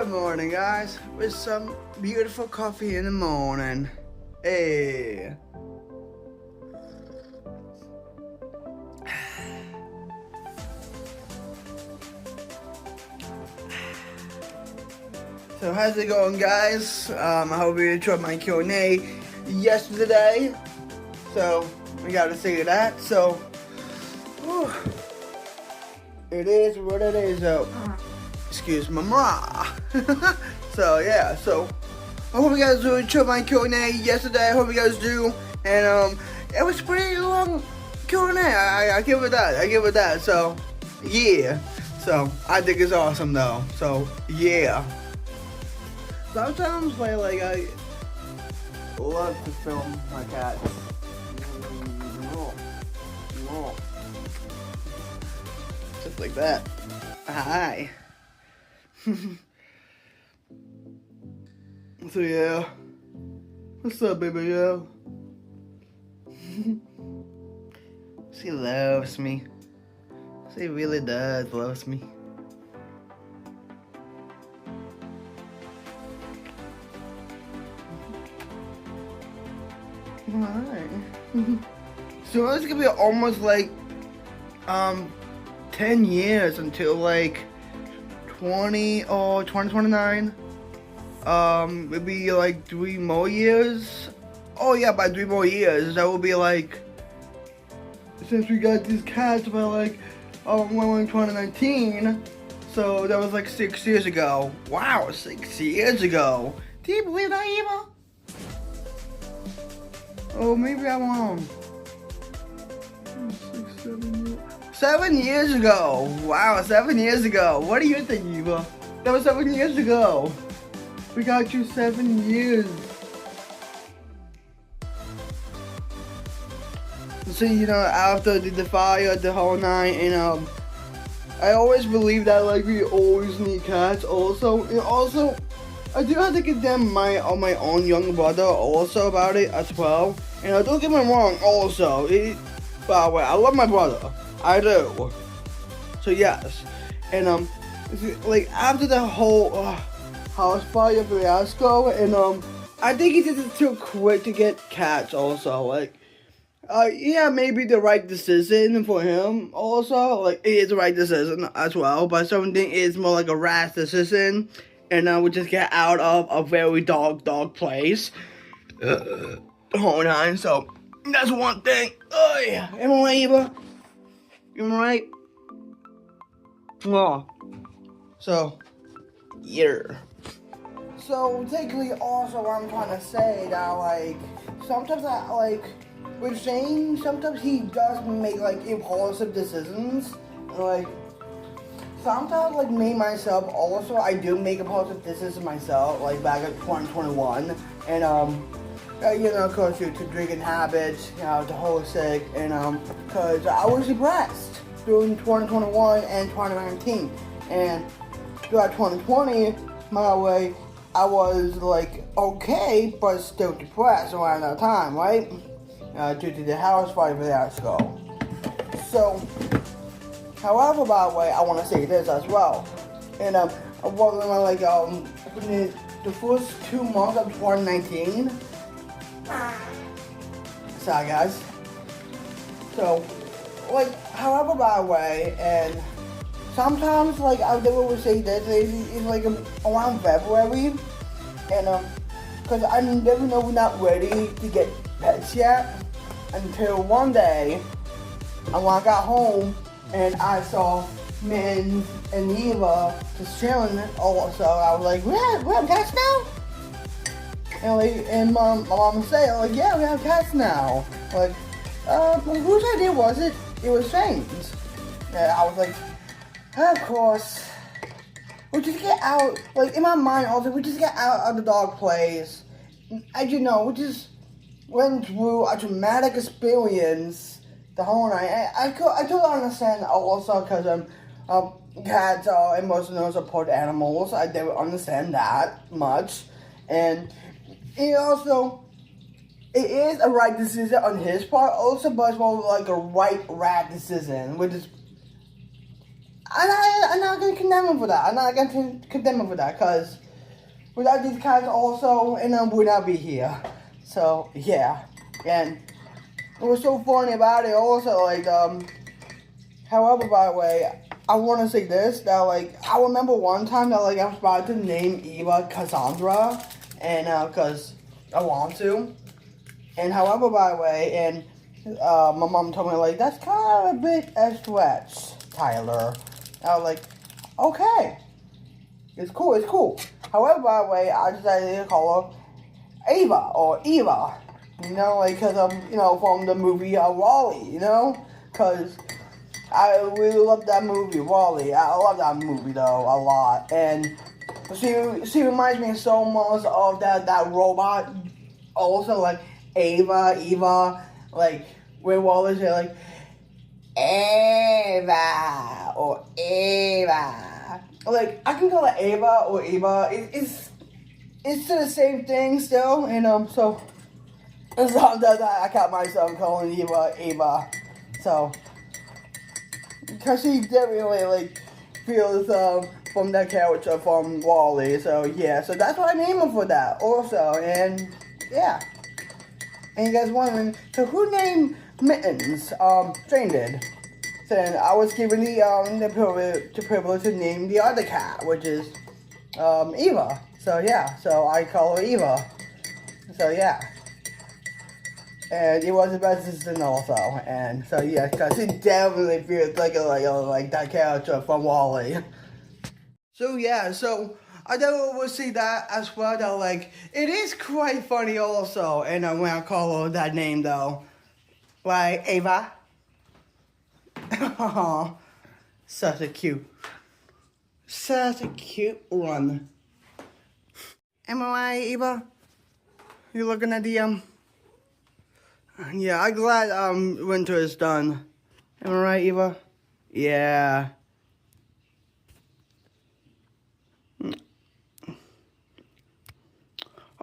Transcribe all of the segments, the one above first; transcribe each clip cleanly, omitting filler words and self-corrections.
Good morning, guys, with some beautiful coffee in the morning. Hey. So how's it going, guys? I hope you enjoyed my Q&A yesterday. So we gotta say that. So whew, it is what it is. So excuse my ma. So yeah. So I hope you guys enjoyed my Q&A yesterday. I hope you guys do. And it was pretty long Q&A. I give it that. I give it that. So yeah. So I think it's awesome though. So yeah. Sometimes I love to film my cats. Just like that. Hi. So yeah. What's up, baby girl? She loves me. She really does loves me. Alright. So it's gonna be almost like 10 years until like 2029. Maybe like 3 more years. Oh yeah, by 3 more years that will be like, since we got these cats by like 2019. So that was like 6 years ago. Wow, 6 years ago. Do you believe that, Eva? Oh, maybe I'm wrong. 6, 7 years. 7 years ago. Wow, 7 years ago. What do you think, Eva? That was 7 years ago. We got you 7 years. So, you know, after the fire, the whole night, and I always believe that like we always need cats also. And also, I do have to give them my own young brother also about it as well. And don't get me wrong, also, by the way, I love my brother. I do. So yes. And like after the whole house fire fiasco, and I think he did it too quick to get cats also. Like yeah, maybe the right decision for him also. Like it is the right decision as well, but something is more like a rash decision. And we just get out of a very dog place. Whole nine, so that's one thing. Oh yeah, am I right, Eva? Am I right? Oh, so yeah. So technically, also, what I'm trying to say that like sometimes I like with Shane. Sometimes he does make like impulsive decisions, like. Sometimes, like me myself, also I do make impulsive decisions myself, like back in 2021, and you know, cause to drinking habits, you know, the whole sick, and cause I was depressed during 2021 and 2019, and throughout 2020, my way, I was like okay, but still depressed around that time, right? Due to the house fire fiasco. So. However, by the way, I want to say this as well. And I was like the first 2 months of 2019. Sorry, guys. So, like, however, by the way, and sometimes like I would say this it's like around February, and because I never know we're not ready to get pets yet until one day, when I got home. And I saw Min and Eva just chilling. Also, I was like, "We have cats now?" And my mom would say, "Like, yeah, we have cats now." Like, whose idea was it? It was Shane's. And I was like, of course. We just get out. Like in my mind, also, we just get out of the dog place. As you know, we just went through a traumatic experience. The whole night, I totally understand also because cats are emotional support animals. I didn't understand that much, and it also it is a right decision on his part also, but it's more like a right rat decision, which is I'm not gonna condemn him for that. I'm not gonna condemn him for that, cause without these cats also, and would not be here. So yeah, and it was so funny about it. Also, like however, by the way, I want to say this, that like I remember one time that like I was about to name Eva Cassandra, and cause I want to, and however, by the way, and my mom told me like that's kind of a bit a stretch, Tyler. I was like, okay, it's cool, it's cool. However, by the way, I decided to call her Ava or Eva, you know, like cause you know, from the movie Wall-E, you know, cause I really love that movie, Wall-E. I love that movie though a lot, and she reminds me so much of that robot. Also, like Eva, like when Wall-E say like Ava or Ava. Like I can call it Ava or Eva. It's the same thing still, and so it's not that I caught myself calling Eva. So because she definitely like feels from that character from Wall-E. So yeah, so that's why I named her for that also, and yeah. And you guys wondering, so who named Mittens? Jane did. Then I was given the privilege to name the other cat, which is Eva. So yeah, so I call her Eva. So yeah. And it was the best assistant also, and so yeah, because it definitely feels like that character from Wall-E. So yeah, so I definitely will see that as well. That like it is quite funny also, and when I call her that name though, like Ava. Oh, such a cute one. Am I right, Eva? You looking at the Yeah, I'm glad winter is done. Am I right, Eva? Yeah.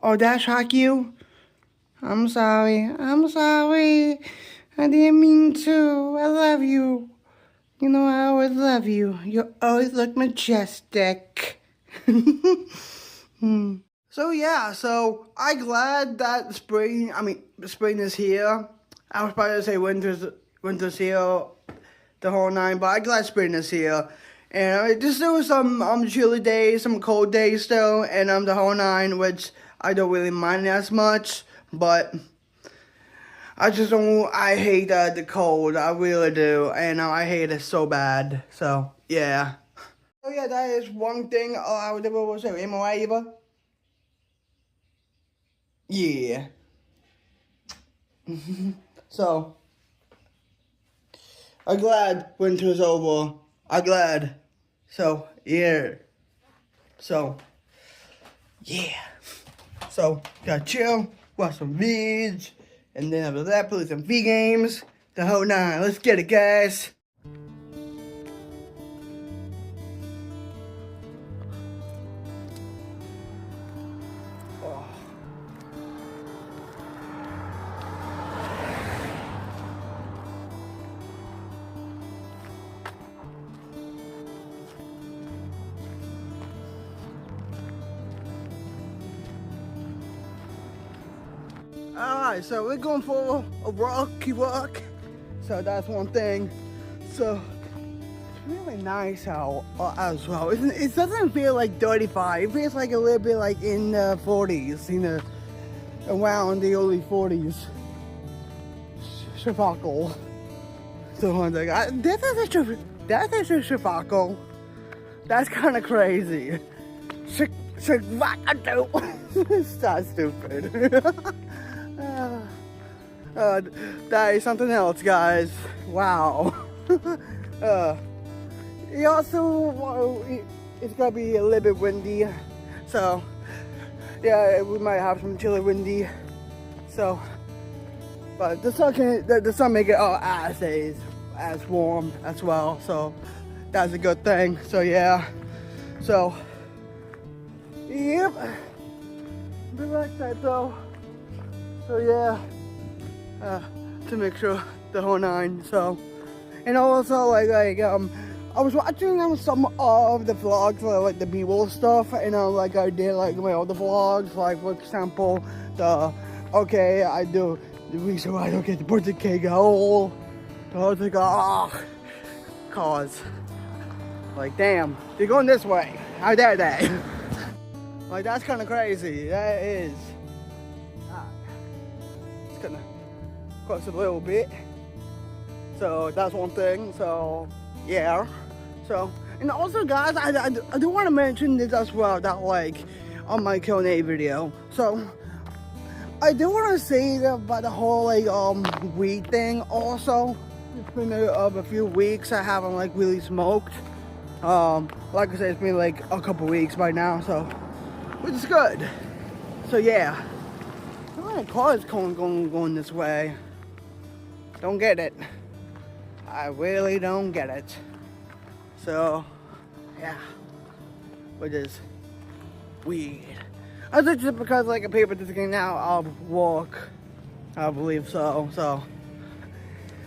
Oh, that shock you? I'm sorry. I didn't mean to. I love you. You know, I always love you. You always look majestic. So yeah, so I'm glad that spring is here. I was about to say winter's here, the whole nine, but I'm glad spring is here. And just there was some chilly days, some cold days still, and the whole nine, which I don't really mind as much, but I just don't. I hate the cold. I really do, and I hate it so bad. So yeah. So yeah, that is one thing I would ever say. Am I right, Eva? Yeah. So I'm glad winter's over. I'm glad. So yeah. So yeah. So gotta chill, watch some vids, and then after that play some V games. The whole nine. Let's get it, guys. Oh. Alright, so we're going for a rocky walk. So that's one thing. So it's really nice out as well. It doesn't feel like 35. It feels like a little bit like in the 40s, you know, around the early 40s. Shavakal. So I'm like, that's a Shavakal. That's kind of crazy. Shavakal. That's stupid. That is something else, guys. Wow. It also, it's gonna be a little bit windy, so yeah, we might have some chilly windy. So, but the sun make it as warm as well. So that's a good thing. So yeah. So yep. Be like that though. So yeah, to make sure the whole nine. So, and also like I was watching some of the vlogs, like the B-roll stuff, and like I did like my other vlogs, like for example, I do the reason why I don't get the birthday cake at all. So I was like, cause, like, damn, they're going this way. How dare they? Like, that's kind of crazy. That is. It's gonna cost a little bit. So that's one thing. So yeah. So, and also guys, I do want to mention this as well, that like on my Q&A video. So I do want to say about the whole like weed thing also. It's been a few weeks I haven't like really smoked. Like I said, it's been like a couple weeks by now, so which is good. So yeah. My car is going this way. Don't get it. I really don't get it. So, yeah. Which is weird. I think it's because like people just getting out of work. I believe so. So,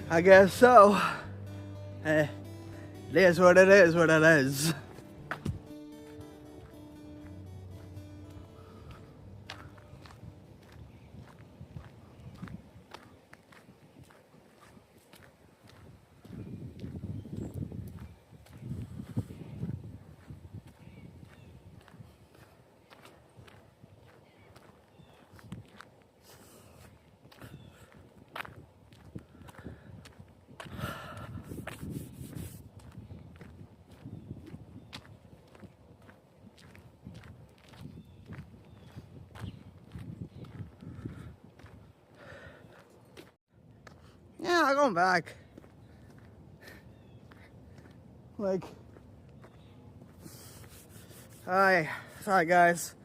I guess so. It is what it is, what it is. Yeah, I'm going back. Like, sorry guys.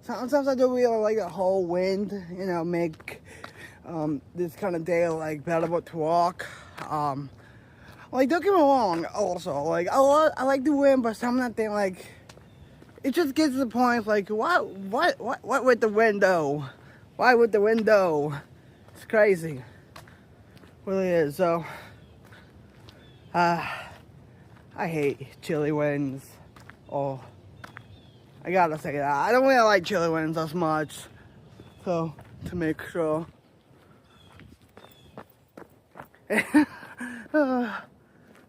Sometimes I do really like the whole wind, you know, make this kind of day like better to walk. Like, don't get me wrong. Also, like I like the wind, but something like it just gets to the point like what with the window? Why with the window? It's crazy. Really is. So I hate chilly winds. Oh, I gotta say that I don't really like chilly winds as much. So to make sure.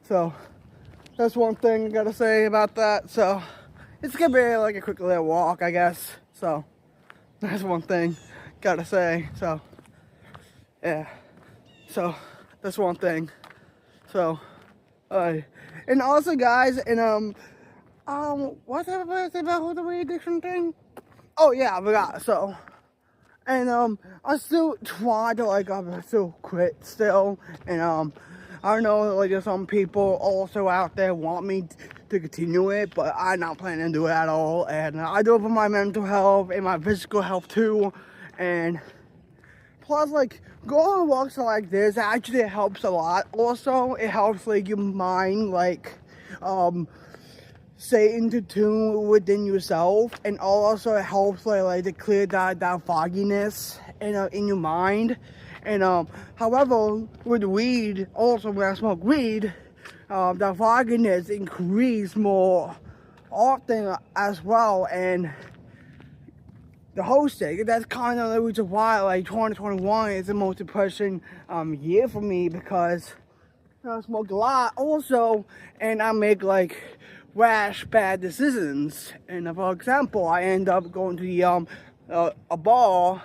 So that's one thing I gotta say about that. So it's gonna be like a quick little walk, I guess. So that's one thing gotta say. So yeah. So that's one thing. So and also guys, and what's everybody say about the weed addiction thing? Oh yeah, I forgot. So and I still try to like still quit still, and I don't know, like there's some people also out there want me to continue it, but I'm not planning to do it at all. And I do it for my mental health and my physical health too, and plus, like, going on walks like this actually helps a lot. Also, it helps, like, your mind, like, stay into tune within yourself. And also, it helps, like to clear that fogginess, in your mind. And, however, with weed, also, when I smoke weed, the fogginess increase more often as well. And the whole thing, that's kind of the reason why like 2021 is the most depressing year for me, because I smoke a lot also, and I make like rash bad decisions. And for example, I end up going to the a bar,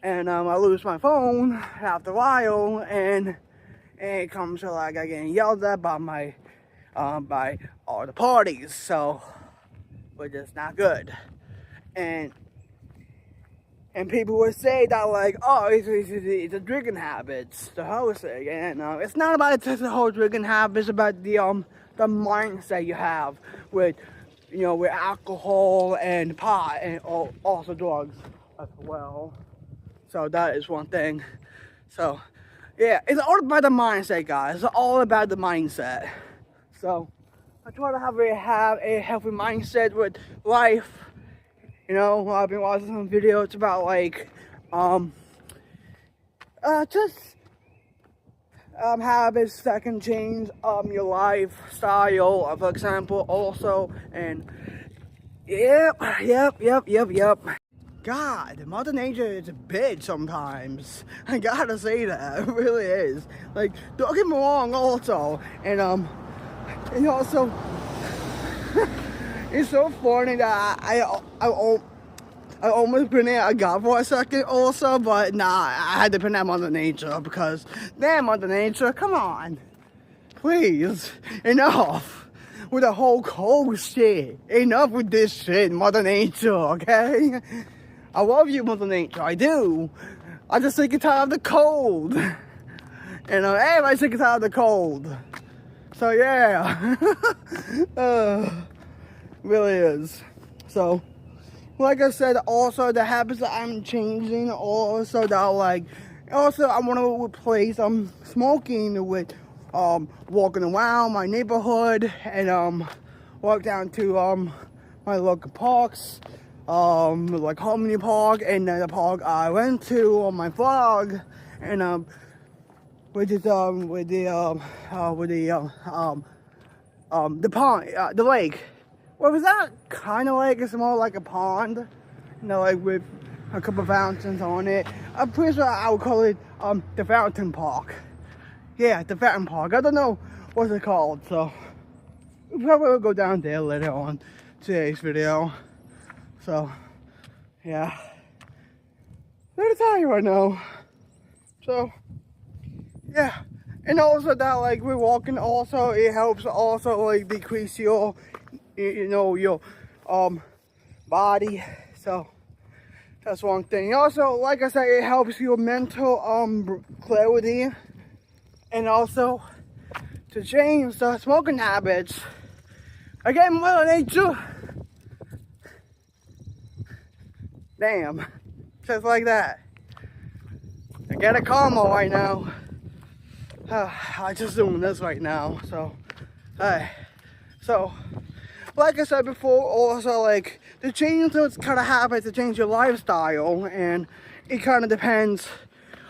and I lose my phone after a while, and it comes to like I getting yelled at by my by all the parties. So, which is not good. And people would say that like, oh, it's a drinking habits, the whole thing. And it's not about just the whole drinking habit. It's about the mindset you have with, with alcohol and pot and also drugs as well. So that is one thing. So yeah, it's all about the mindset, guys. It's all about the mindset. So I try to have a healthy mindset with life. I've been watching some videos about like, just habits that can change your lifestyle, for example, also. And yep. God, Mother Nature is a bitch sometimes. I gotta say that. It really is. Like, don't get me wrong also. And also, it's so funny that I almost put in a God for a second also, but nah, I had to put that Mother Nature because, damn, Mother Nature, come on. Please, enough with the whole cold shit. Enough with this shit, Mother Nature, okay? I love you, Mother Nature, I do. I just sick and tired of the cold. And everybody's sick and tired of the cold. So yeah, really is. So, like I said, also the habits that I'm changing, also that I want to replace smoking with walking around my neighborhood and walk down to my local parks, like Harmony Park and the park I went to on my vlog, and which is with the pond, the lake. Well, was that kind of lake? It's more like a pond, like with a couple of fountains on it. I'm pretty sure I would call it the Fountain Park. Yeah, the Fountain Park. I don't know what's it called, so we probably will go down there later on today's video. So, yeah. Let me tell you right now. So, yeah. And also that, like, we're walking also, it helps also, like, decrease your, your body. So, that's one thing. Also, like I said, it helps your mental clarity. And also, to change the smoking habits. Again, Mother Nature. Damn. Just like that. I get a karma right now. I just doing this right now. So, so, like I said before, also like to change those kind of habits, to change your lifestyle, and it kind of depends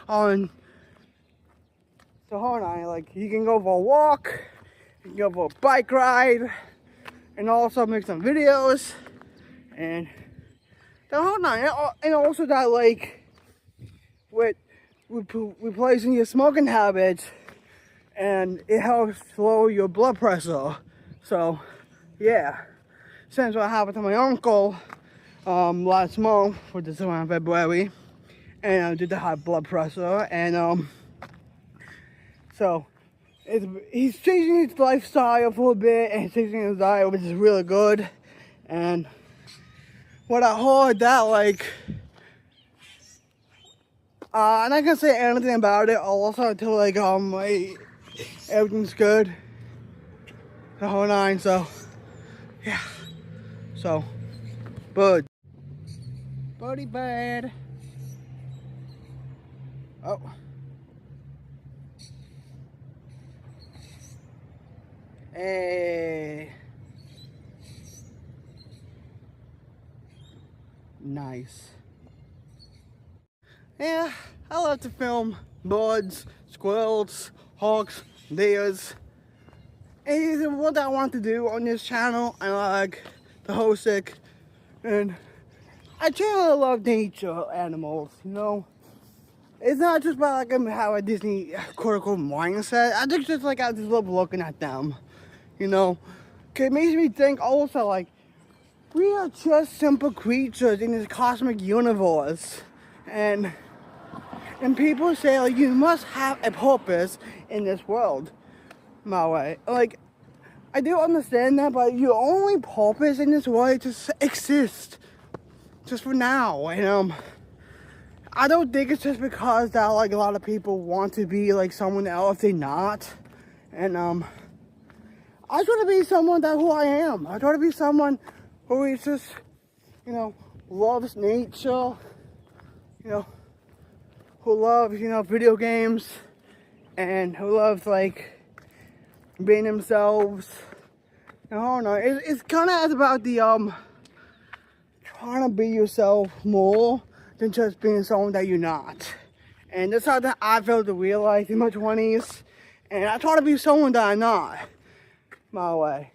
on. So hold on, like you can go for a walk, you can go for a bike ride, and also make some videos, and then hold on, and also that like with replacing your smoking habits, and it helps lower your blood pressure. So yeah, since what happened to my uncle last month, which is around February, and I did the high blood pressure, and so he's changing his lifestyle for a bit, and he's changing his diet, which is really good. And what I heard that like, I'm not gonna say anything about it also until like everything's good, the whole nine. So yeah, so buddy bad. Oh. Hey. Nice. Yeah, I love to film birds, squirrels, hawks, deers. And it's what I want to do on this channel. I like the whole sick. And I generally love nature animals, It's not just about like how a Disney critical mindset. I think just like I just love looking at them. Cause it makes me think also like we are just simple creatures in this cosmic universe, and people say like you must have a purpose in this world. My way, like I do understand that, but your only purpose in this world is to exist, just for now. And I don't think it's just because that like a lot of people want to be like someone else they're not, and I try to be someone that who I am. I try to be someone who is just, loves nature, who loves, video games, and who loves, like, being themselves. I don't know, it's kind of about the, trying to be yourself more than just being someone that you're not. And that's how that I felt to realize in my 20s. And I try to be someone that I'm not, by the way.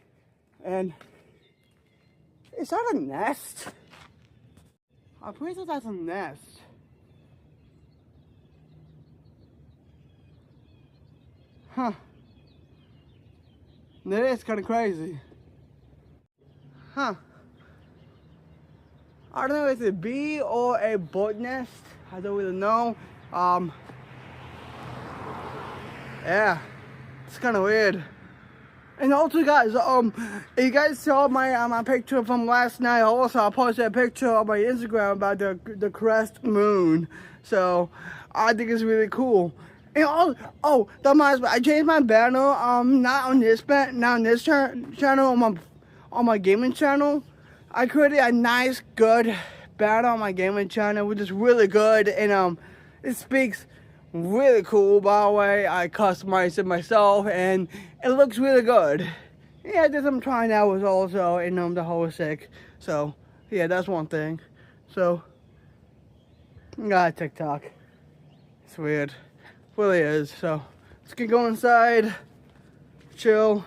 And is that a nest? I'm pretty sure that's a nest. Huh. That is kind of crazy. Huh. I don't know if it's a bee or a bird nest. I don't really know. Yeah, it's kind of weird. And also, guys, you guys saw my picture from last night. Also, I posted a picture on my Instagram about the crest moon. So I think it's really cool. And that reminds me, I changed my banner. Not on this channel, on my gaming channel. I created a nice, good banner on my gaming channel, which is really good, and it speaks really cool. By the way, I customized it myself, and it looks really good. Yeah, I did some trying out with also, and the whole sick. So yeah, that's one thing. So I got TikTok. It's weird, it really is. So let's get going inside, chill,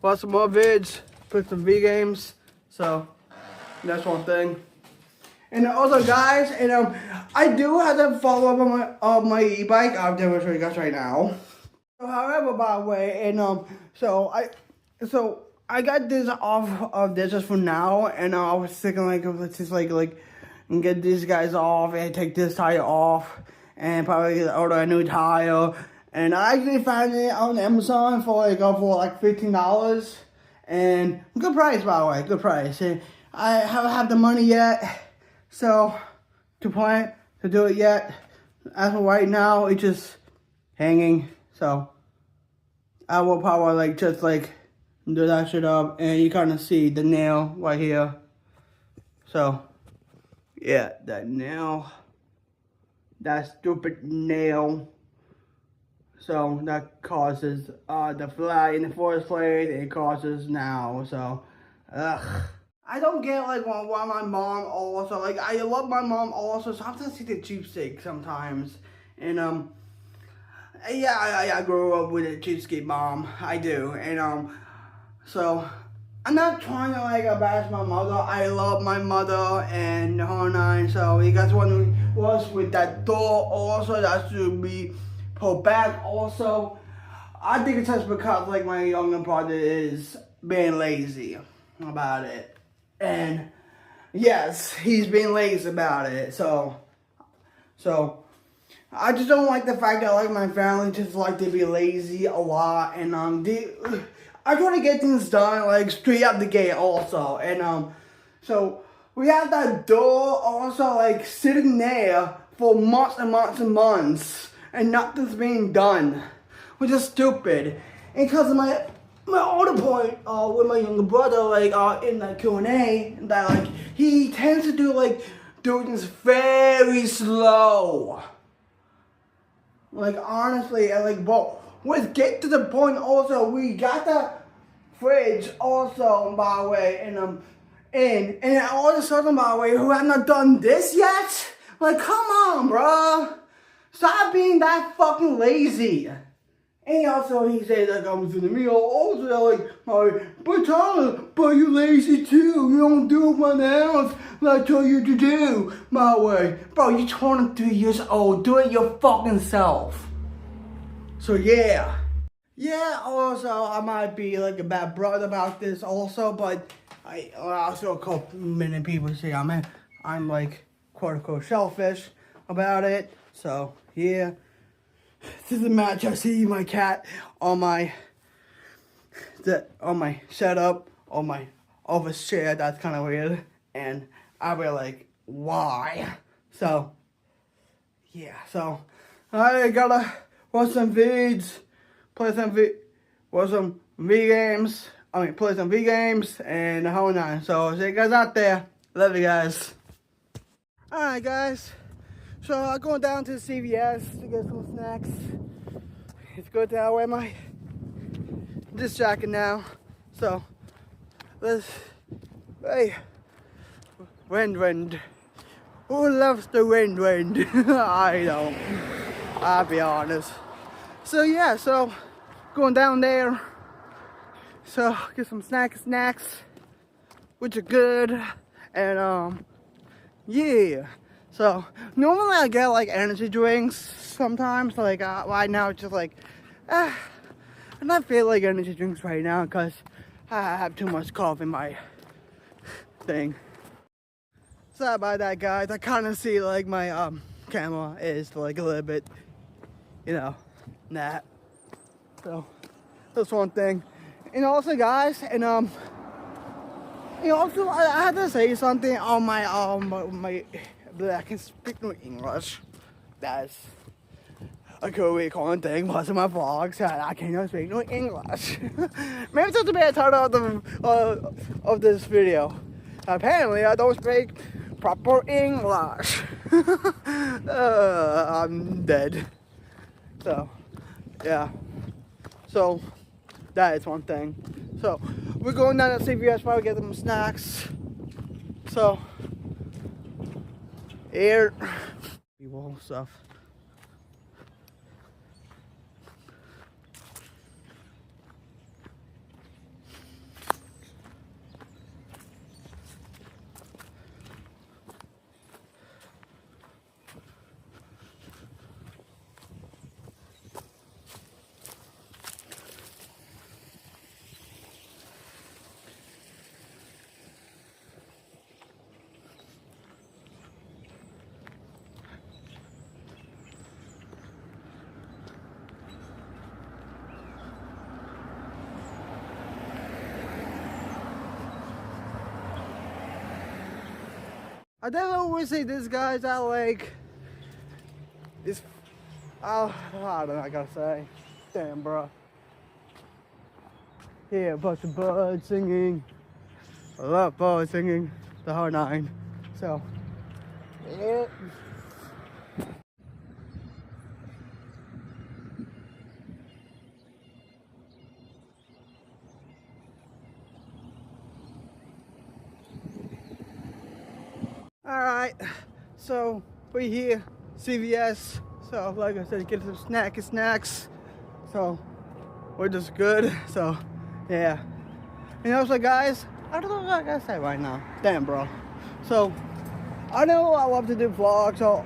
watch some more vids, play some V games. So that's one thing. And also, guys, and I do have to follow up on my e-bike. I'll demonstrate you guys right now. However, by the way, and so I got this off of this just for now, and I was thinking let's just like get these guys off and take this tire off, and probably order a new tire. And I actually found it on Amazon for like $15, and good price, by the way, good price. And I haven't had the money yet, so to plan to do it yet. As of right now, it's just hanging. So I will probably just do that shit up, and you kind of see the nail right here. So yeah, that nail, that stupid nail. So that causes the fly in the first place. It causes now. So ugh. I don't get why my mom also I love my mom also. Sometimes she's a cheapskate sometimes, and yeah, I grew up with a cheapskate mom. I do, and so I'm not trying to bash my mother. I love my mother and the whole nine. So you guys wondering what's with that door also, that should be pulled back also. I think it's just because my younger brother is being lazy about it. And yes, he's being lazy about it. So I just don't like the fact that my family just like to be lazy a lot, and I try to get things done straight out the gate also, and so we have that door also sitting there for months and months and months, and nothing's being done, which is stupid. And because of my older point with my younger brother, in the Q&A, that he tends to do things very slow. Honestly, and bro, let's get to the point also. We got the fridge also, by the way, and all of a sudden, by the way, who have not done this yet? Come on, bro. Stop being that fucking lazy. And also, he said comes to me also but Tyler, but you lazy too. You don't do what else I tell you to do. By the way, bro, you're 23 years old. Do it your fucking self. So yeah. Yeah, also, I might be a bad brother about this also, but I also a couple many people say I'm quote unquote selfish about it. So yeah. This is a match. I see my cat on my setup, on my office chair. That's kind of weird, and I'll be why? So yeah. So I gotta watch some vids, watch some V games. Play some V games and the whole nine. So see you guys out there. Love you guys. All right, guys. So I'm going down to CVS to get some snacks. It's good that I wear this jacket now. So hey, wind. Who loves the wind? I don't. I'll be honest. So yeah, so going down there. So get some snacks, which are good, and yeah. So normally I get like energy drinks sometimes. Like right now, it's just like I'm not feeling like energy drinks right now because I have too much coffee in my thing. Sorry about that, guys. I kind of see like my camera is like a little bit, you know, that. So that's one thing. And also, guys, and also I had to say something on my I can speak no English. That's a really common thing. Most of my vlogs, I cannot speak no English. Maybe that's a bad title of this video. Apparently, I don't speak proper English. I'm dead. So, yeah. So, that is one thing. So, we're going down to CVS, probably get some snacks. So, here. People stuff. I definitely always say this, guys. I like this. I don't know. I gotta say, damn, bro. Yeah, a bunch of birds singing. I love birds singing. The whole nine. So, yeah. Alright, so we're here, CVS. So like I said, get some snacks. So we're just good. So yeah. And also, guys, I don't know what I gotta say right now. Damn, bro. So I know I love to do vlogs. So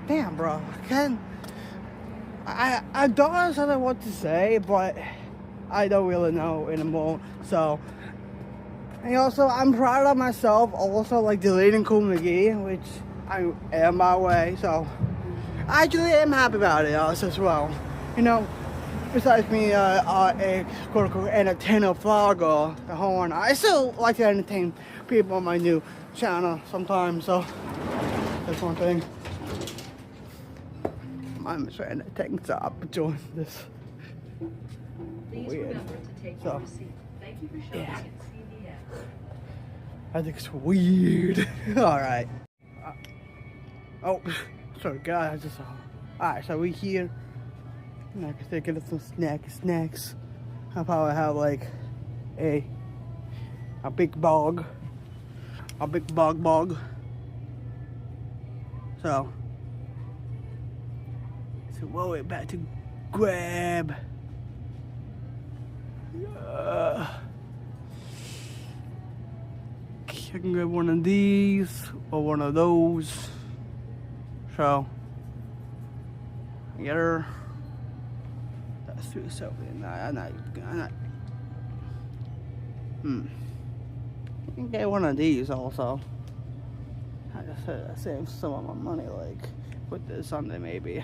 damn, bro. I don't know what to say, but I don't really know anymore. So. And also, I'm proud of myself also, like, deleting Tyler McGhee, which I am my way, so I actually am happy about it also as well. You know, besides me a quote-unquote entertainer vlogger, the whole one, I still like to entertain people on my new channel sometimes, so that's one thing. I'm trying to take up join this. Please weird. Remember to take your receipt. Thank you for showing Yeah. at CVS. I think it's weird. Alright. Oh, sorry guys. I just alright, so we here. Like I said, get some snacks. I'll probably have like a big bog. A big bog. So what we're about to grab. I can grab one of these or one of those. So, get her. That's too selfish. I'm not. You can get one of these also. I just said I saved some of my money, like put this on there maybe.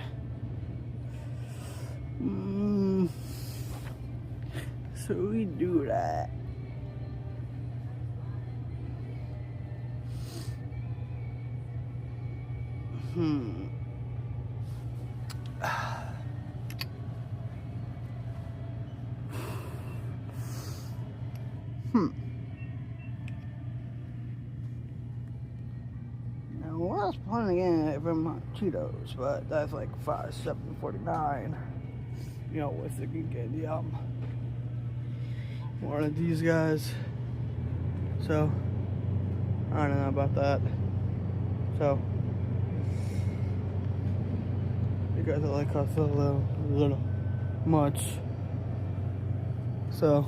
So we do that. Now, I was planning again for my Cheetos, but that's like $7.49. You know, with the get one of these guys. So I don't know about that. So you guys are like us a little much. So,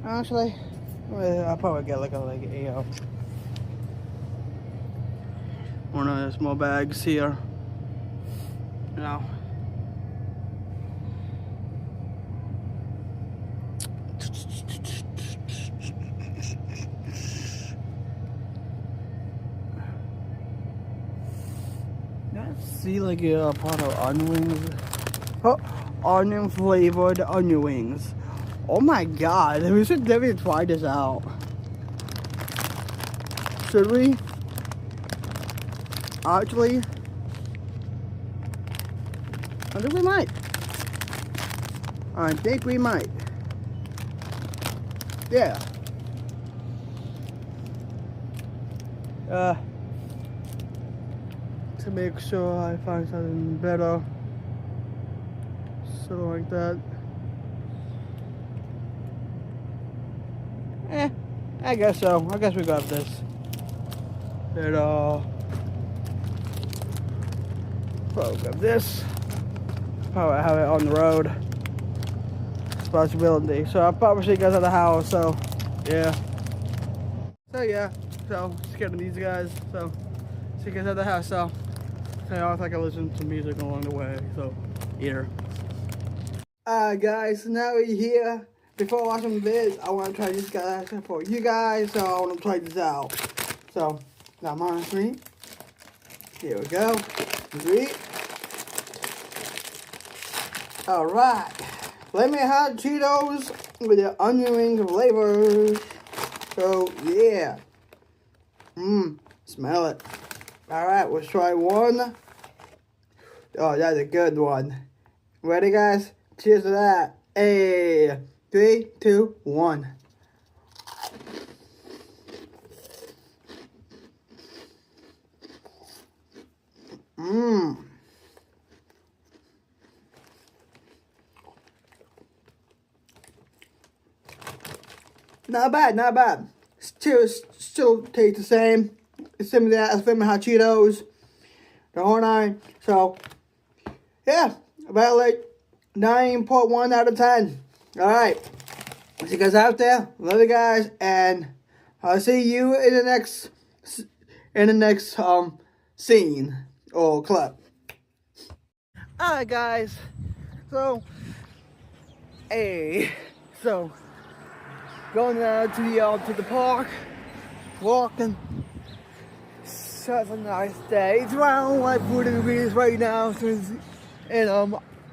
actually, I'll probably get like a one of the small bags here. You know. See like a pot of onion wings. Oh, onion flavored onion wings. Oh my god, we should definitely try this out. Should we? Actually, I think we might. I think we might. Yeah. To make sure I find something better. Sort of like that. I guess so. I guess we got this. And probably grab this. Probably have it on the road. Responsibility. So I'll probably see you guys at the house. So yeah. So just getting these guys. So see you guys at the house. So I also can listen to music along the way. So here. Alright guys, so now we're here. Before watching this, I want to try this guy for you guys, so I want to try this out. So, now I'm on screen. Here we go. 3. Alright. Lemon hot Cheetos with the onion ring flavor. So, yeah. Smell it. Alright, let's try one. Oh, that's a good one. Ready, guys? Cheers to that. Hey. 3, 2, 1. Not bad, not bad. Still tastes the same. It's similar to that as Flamin' Hot Cheetos. The whole 9. So, yeah, about like 9.1 out of 10. Alright. See you guys out there. Love you guys. And I'll see you in the next scene or clip. Alright guys. So going down to the park, walking. Such a nice day. It's around like 40 degrees right now, and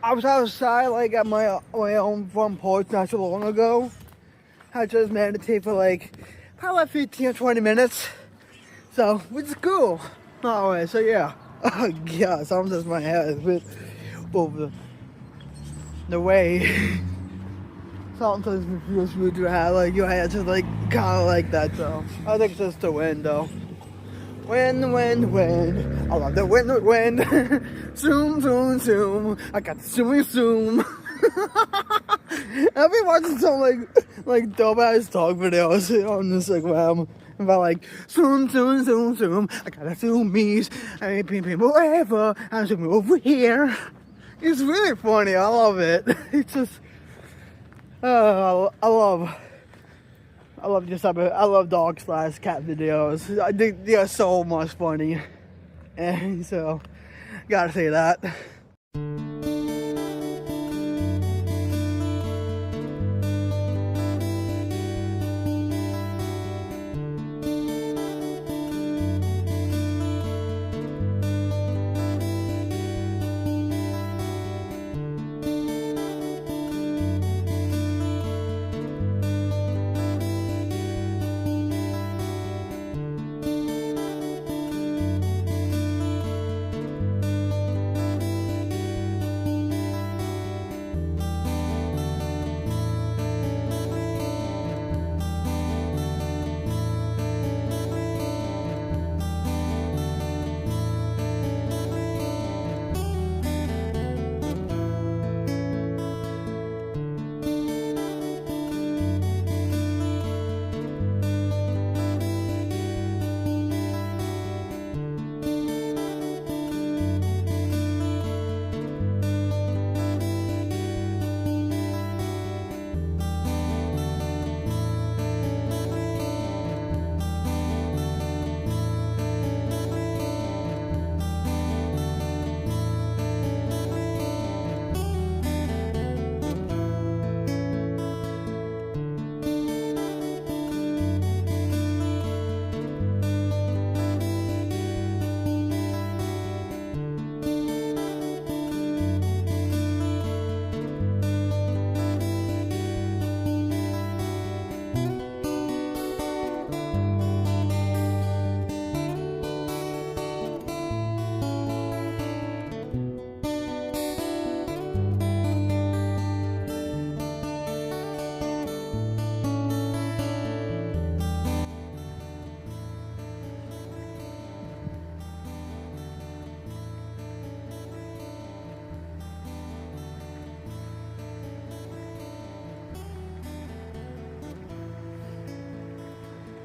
I was outside like at my own front porch not so long ago. I just meditate for like probably 15 or 20 minutes. So which is cool. Alright, so yeah. Oh god, sometimes my hair is a bit over the way. Sometimes it feels weird to have like your hair just like kinda like that, so I think it's just the wind though. Wind. I love the wind. Zoom. I got the zoom. I've been watching some like dumbass talk videos on Instagram about like zoom. I gotta zoom me's. I ain't being wherever. I'm zooming over here. It's really funny. I love it. It's just, I love this type of, I love dog / cat videos. I think they are so much funny. And so, gotta say that.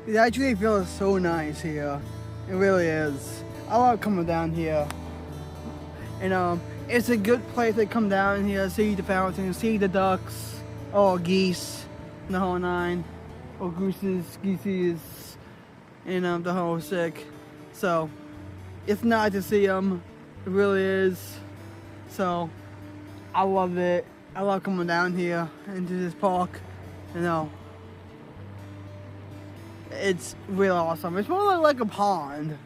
It actually feels so nice here. It really is. I love coming down here. And it's a good place to come down here, see the fountain, see the ducks, or geese, the whole nine, or gooses, geeses, and the whole sick. So it's nice to see them. It really is. So I love it. I love coming down here into this park. You know, it's really awesome. It's more like a pond,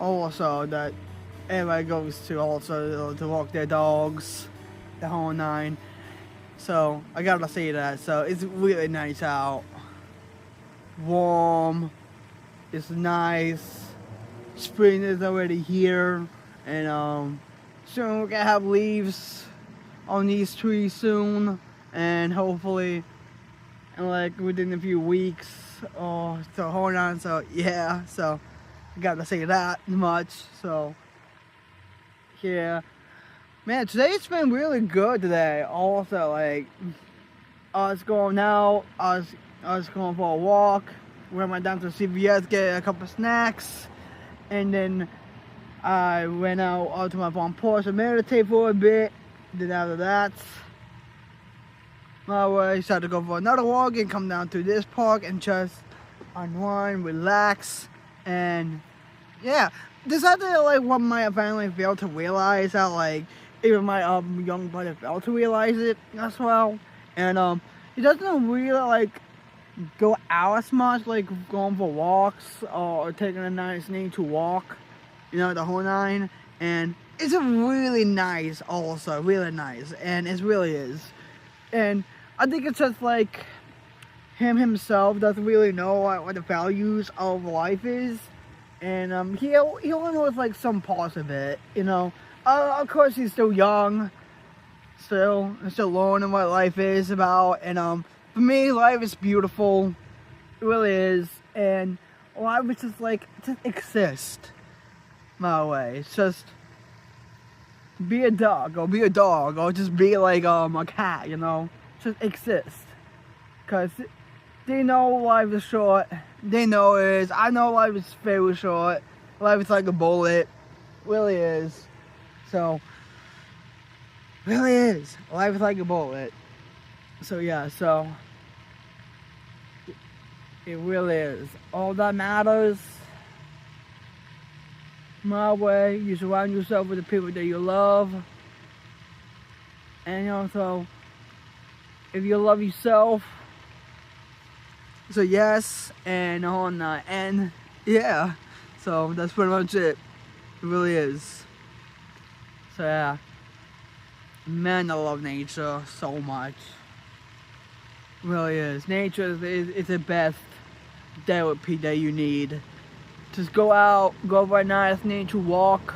also, that everybody goes to also to walk their dogs, the whole nine. So I gotta say that. So it's really nice out. Warm. It's nice. Spring is already here, and soon we're gonna have leaves on these trees soon, and hopefully, and like within a few weeks, or so hold on. So yeah, so I gotta say that much. So yeah, man, today's been really good today. Also, like I was going out, I was going for a walk. We went down to CVS, get a couple snacks, and then I went out onto my front porch and meditate for a bit. Then after that, I decided to go for another walk and come down to this park and just unwind, relax, and yeah. This I think like what my family failed to realize, that like even my young brother failed to realize it as well. And he doesn't really like go out as much, like going for walks or taking a nice nature walk, you know, the whole nine. And it's a really nice, also really nice, and it really is. And I think it's just like himself doesn't really know what the values of life is. And he only knows like some parts of it, you know. Of course, he's still young, still learning what life is about. And for me, life is beautiful. It really is. And life is just like, just exist. My way. It's just be a dog, or just be like a cat, you know. Just exist. Cause they know life is short. They know it is. I know life is very short. Life is like a bullet. Really is. So, really is. Life is like a bullet. So yeah, so it really is. All that matters, my way, you surround yourself with the people that you love. And also, if you love yourself, so yes, and on and yeah, so that's pretty much it. It really is. So yeah, man, I love nature so much. It really is. Nature is the best therapy that you need. Just go out, go for a nice nature walk,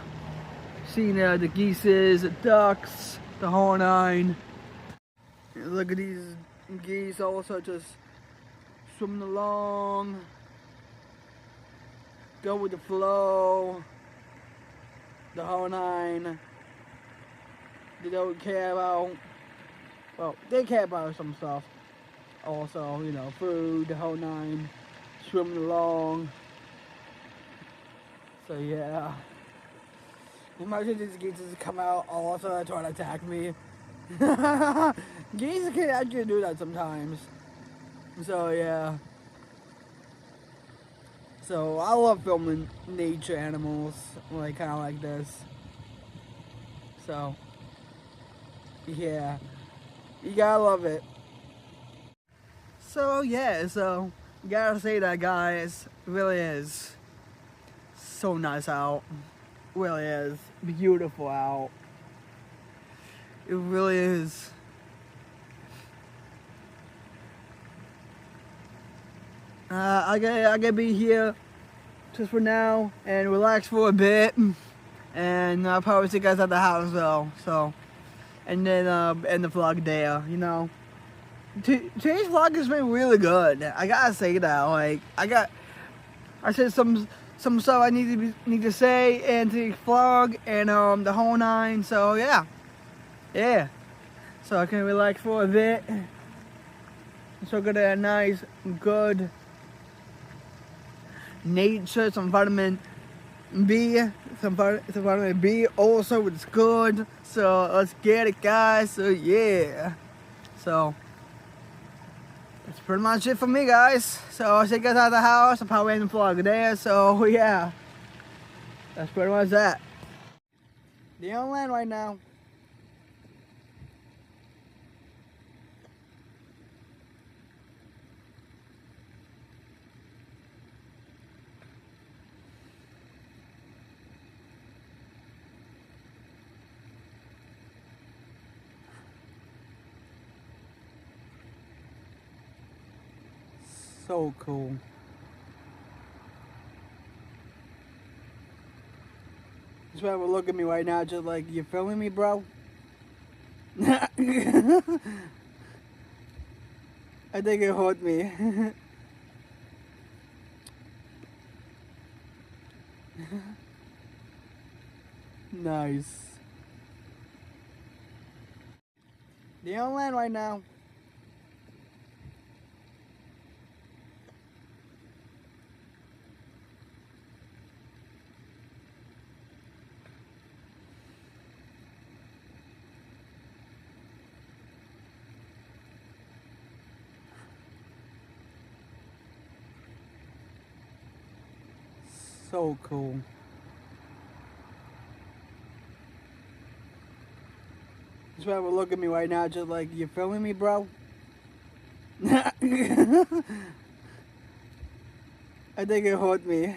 see the geese, the ducks, the whole nine. Look at these geese also just swimming along, go with the flow, the whole nine. They don't care about, well, they care about some stuff. Also, you know, food, the whole nine, swimming along. So yeah. Imagine these geese come out also trying to attack me. Geese can actually do that sometimes. So yeah. So I love filming nature animals, like kind of like this. So yeah, you gotta love it. So yeah, so you gotta say that, guys. It really is so nice out. It really is beautiful out. It really is. I gotta be here just for now and relax for a bit, and I'll probably see you guys at the house though. So, and then end the vlog there. You know, today's vlog has been really good. I gotta say that. Like I said some stuff I need to say and to vlog and the whole nine. So yeah. So I can relax for a bit. So get a nice, good nature, some vitamin B, some vitamin B also, it's good. So let's get it, guys. So yeah. So that's pretty much it for me, guys. So I'll take you guys out of the house. I'll probably end the vlog there. So yeah, that's pretty much that. They're on land right now. So cool. This man will look at me right now just like, you feeling me, bro? I think it hurt me. Nice. They're on land right now. So cool. This man will look at me right now just like, you feeling me, bro? I think it hurt me.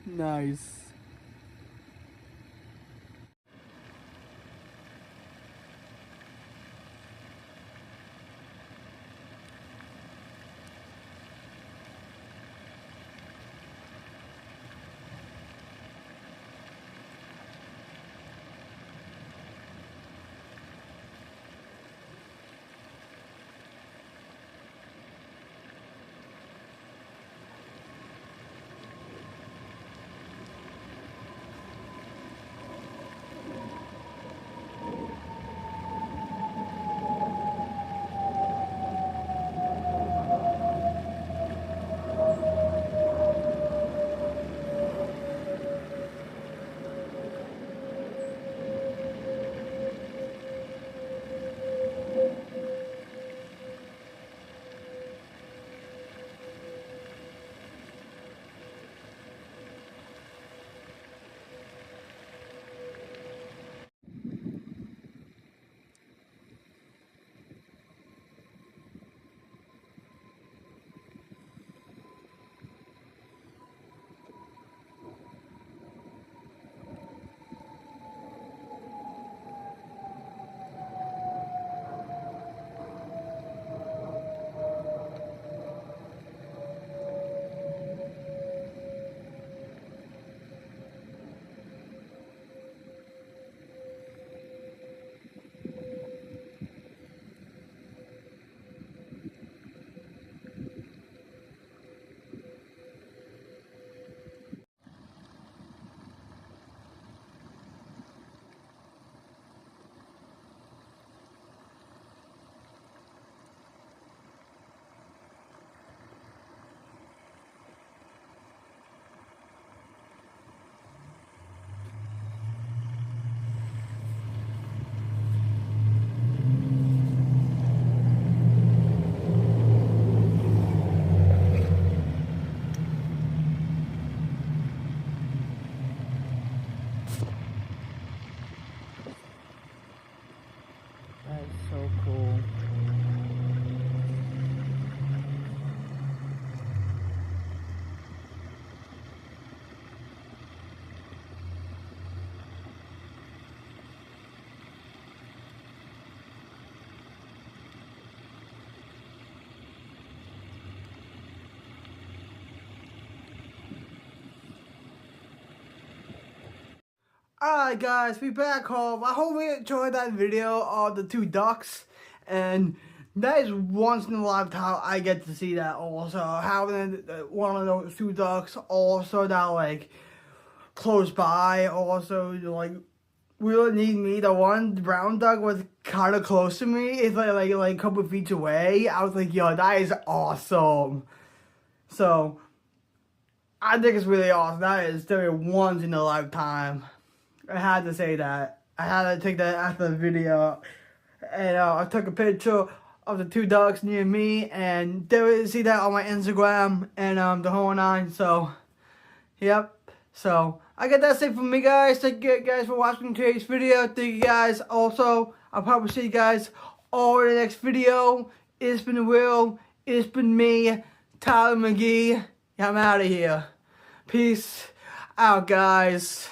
Nice. That's so cool. Alright guys, we back home. I hope you enjoyed that video of the two ducks. And that is once in a lifetime I get to see that also. Having one of those two ducks also that like close by also like really need me. The one brown duck was kind of close to me. It's like a couple feet away. I was like, yo, that is awesome. So I think it's really awesome. That is definitely once in a lifetime. I had to say that. I had to take that after the video. And I took a picture of the 2 ducks near me, and they will see that on my Instagram and the whole nine. So, yep. So I got that said from me, guys. Thank you guys for watching today's video. Thank you guys. Also, I'll probably see you guys all in the next video. It's been Will. It's been me, Tyler McGhee. I'm out of here. Peace out, guys.